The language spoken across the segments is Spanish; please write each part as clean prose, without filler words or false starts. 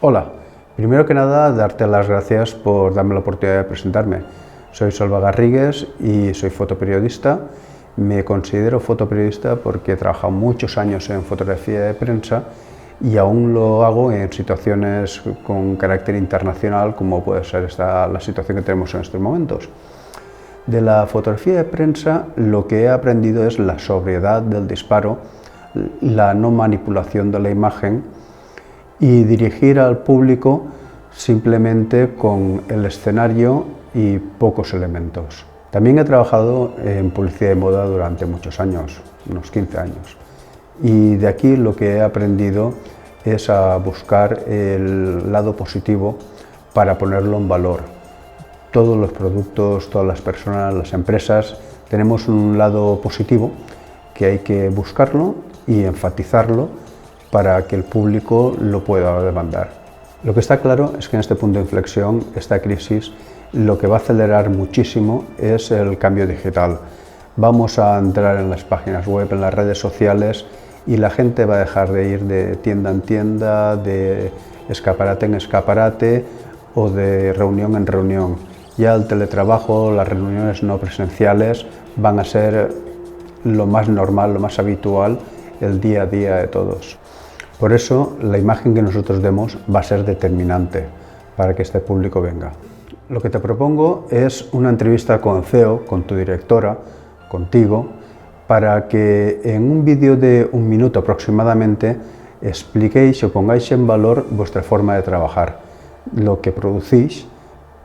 Hola, primero que nada darte las gracias por darme la oportunidad de presentarme. Soy Salva Garrigues y soy fotoperiodista. Me considero fotoperiodista porque he trabajado muchos años en fotografía de prensa y aún lo hago en situaciones con carácter internacional, como puede ser la situación que tenemos en estos momentos. De la fotografía de prensa lo que he aprendido es la sobriedad del disparo, la no manipulación de la imagen y dirigir al público simplemente con el escenario y pocos elementos. También he trabajado en publicidad de moda durante muchos años, unos 15 años, y de aquí lo que he aprendido es a buscar el lado positivo para ponerlo en valor. Todos los productos, todas las personas, las empresas, tenemos un lado positivo que hay que buscarlo y enfatizarlo para que el público lo pueda demandar. Lo que está claro es que en este punto de inflexión, esta crisis, lo que va a acelerar muchísimo es el cambio digital. Vamos a entrar en las páginas web, en las redes sociales, y la gente va a dejar de ir de tienda en tienda, de escaparate en escaparate o de reunión en reunión. Ya el teletrabajo, las reuniones no presenciales van a ser lo más normal, lo más habitual, el día a día de todos. Por eso, la imagen que nosotros demos va a ser determinante para que este público venga. Lo que te propongo es una entrevista con CEO, con tu directora, contigo, para que en un vídeo de 1 minuto aproximadamente expliquéis o pongáis en valor vuestra forma de trabajar, lo que producís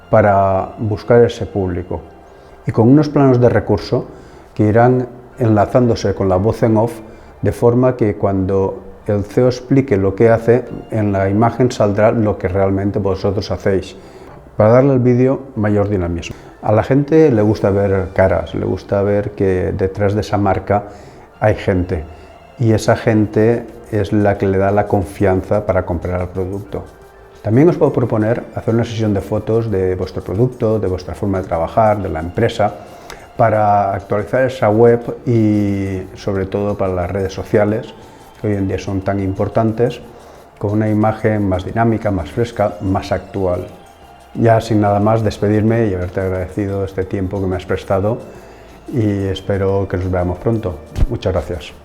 para buscar ese público. Y con unos planos de recurso que irán enlazándose con la voz en off, de forma que cuando el CEO explique lo que hace, en la imagen saldrá lo que realmente vosotros hacéis, para darle al vídeo mayor dinamismo. A la gente le gusta ver caras, le gusta ver que detrás de esa marca hay gente, y esa gente es la que le da la confianza para comprar el producto. También os puedo proponer hacer una sesión de fotos de vuestro producto, de vuestra forma de trabajar, de la empresa, para actualizar esa web y sobre todo para las redes sociales, que hoy en día son tan importantes, con una imagen más dinámica, más fresca, más actual. Ya sin nada más, despedirme y haberte agradecido este tiempo que me has prestado y espero que nos veamos pronto. Muchas gracias.